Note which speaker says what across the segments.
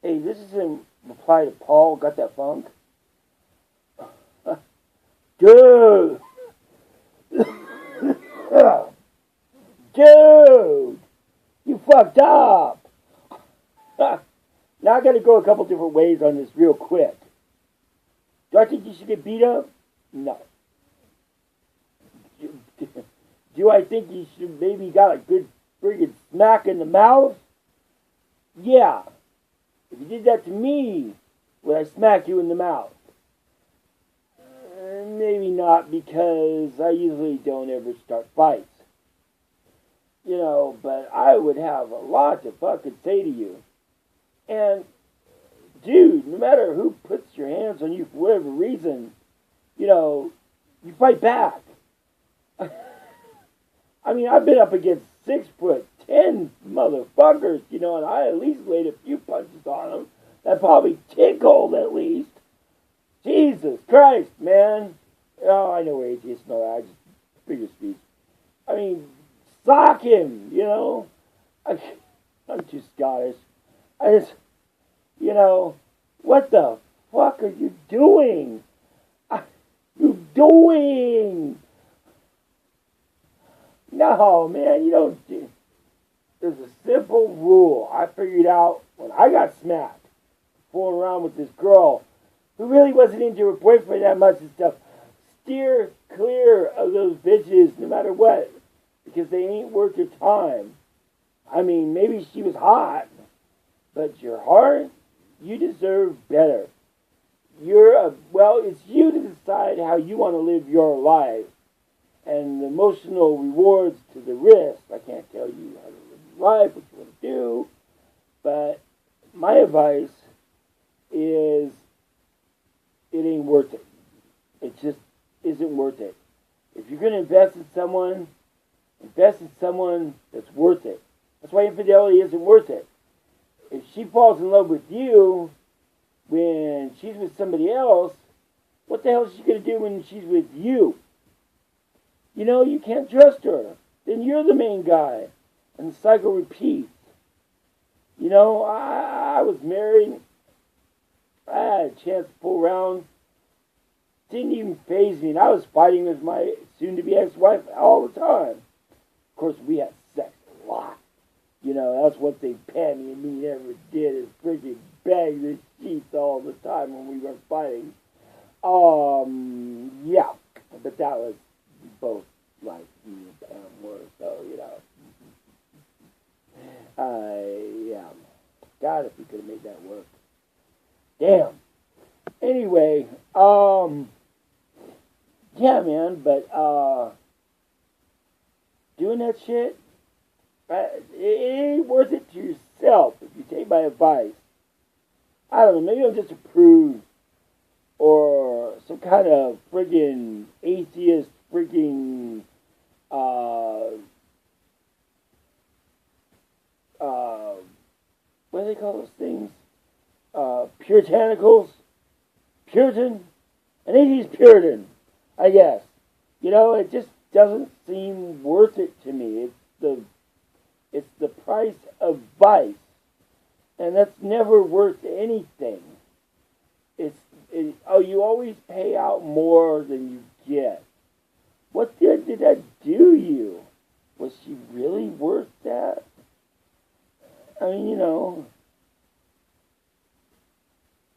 Speaker 1: Hey, this is in reply to Paul. Got that funk? Dude! Dude! You fucked up! Now I gotta go a couple different ways on this real quick. Do I think you should get beat up? No. Do I think you should maybe got a good friggin' smack in the mouth? Yeah. If you did that to me, would I smack you in the mouth? Maybe not, because I usually don't ever start fights. You know, but I would have a lot to fucking say to you. And, dude, no matter who puts your hands on you for whatever reason, you know, you fight back. I mean, I've been up against 6'10" motherfuckers, you know, and I at least laid a few punches on them. That probably tickled at least. Jesus Christ, man. Oh, I know atheists know that. I just figure speech. I mean, sock him, you know. I'm too Scottish. I just, you know, what the fuck are you doing? You doing? No, man, you don't do. There's a simple rule I figured out when I got smacked fooling around with this girl who really wasn't into her boyfriend that much and stuff. Steer clear of those bitches no matter what, because they ain't worth your time. I mean, maybe she was hot, but your heart, you deserve better. It's you to decide how you want to live your life. And the emotional rewards to the risk, I can't tell you how to live your life, what you want to do, but my advice is it ain't worth it. It just isn't worth it. If you're going to invest in someone that's worth it. That's why infidelity isn't worth it. If she falls in love with you when she's with somebody else, what the hell is she going to do when she's with you? You know, you can't trust her. Then you're the main guy. And the cycle repeats. You know, I was married. I had a chance to pull around. Didn't even faze me. And I was fighting with my soon-to-be ex-wife all the time. Of course, we had sex a lot. You know, that's one thing Pammy and me never did, is freaking bang the sheets all the time when we were fighting. Yeah. But that was both like me and Pam were, so, you know. Yeah. God, if we could have made that work. Damn. Anyway, yeah, man, but, doing that shit, it ain't worth it to yourself if you take my advice. I don't know, maybe I'm just a prude or some kind of friggin' atheist friggin' what do they call those things? Puritanicals? Puritan? An atheist Puritan, I guess. You know, it just doesn't seem worth it to me. It's the price of vice. And that's never worth anything. You always pay out more than you get. What did that do you? Was she really worth that? I mean, you know,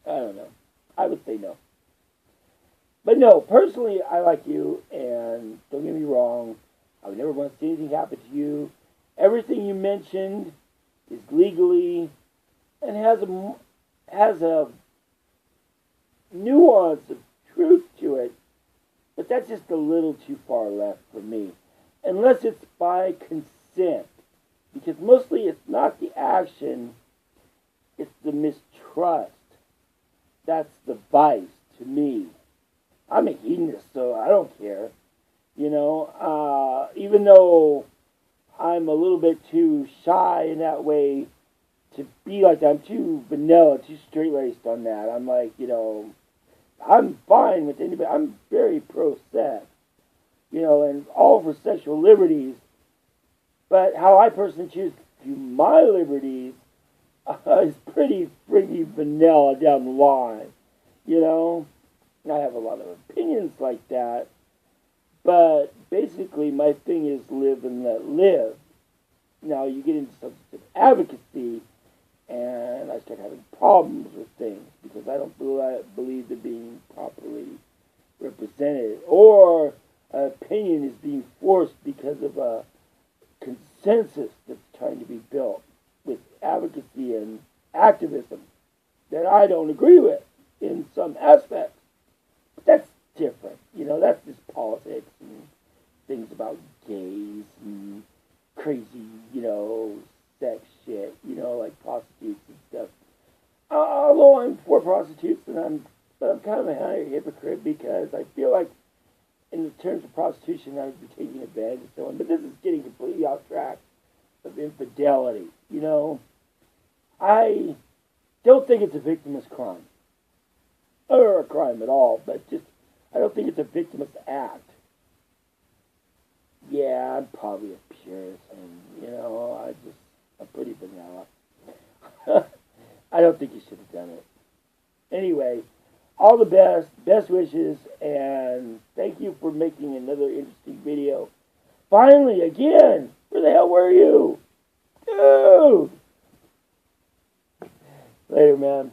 Speaker 1: I don't know. I would say no. But no, personally, I like you, and don't get me wrong, I would never want to see anything happen to you. Everything you mentioned is legally and has a nuance of truth to it, but that's just a little too far left for me. Unless it's by consent, because mostly it's not the action, it's the mistrust. That's the vice to me. I'm a hedonist, so I don't care. You know, even though I'm a little bit too shy in that way to be like that. I'm too vanilla, too straight-laced on that. I'm like, you know, I'm fine with anybody. I'm very pro-sex, you know, and all for sexual liberties. But how I personally choose to do my liberties, is pretty freaking vanilla down the line. You know, I have a lot of opinions like that, but basically my thing is live and let live. Now you get into substantive advocacy, and I start having problems with things because I don't believe they're being properly represented, or an opinion is being forced because of a consensus that's trying to be built with advocacy and activism that I don't agree with in some aspects. But that's different. You know, that's just politics and things about gays and crazy, you know, sex shit, you know, like prostitutes and stuff. Although I'm for prostitutes, but I'm kind of a hypocrite because I feel like in the terms of prostitution, I would be taking advantage of someone. But this is getting completely off track of infidelity. You know, I don't think it's a victimless crime, or a crime at all. But just, I don't think it's a victimless act. Yeah, I'm probably a Puritan. You know, I'm pretty vanilla. I don't think you should have done it. Anyway, all the best wishes, and thank you for making another interesting video. Finally, again, where the hell were you? Dude! Later, man.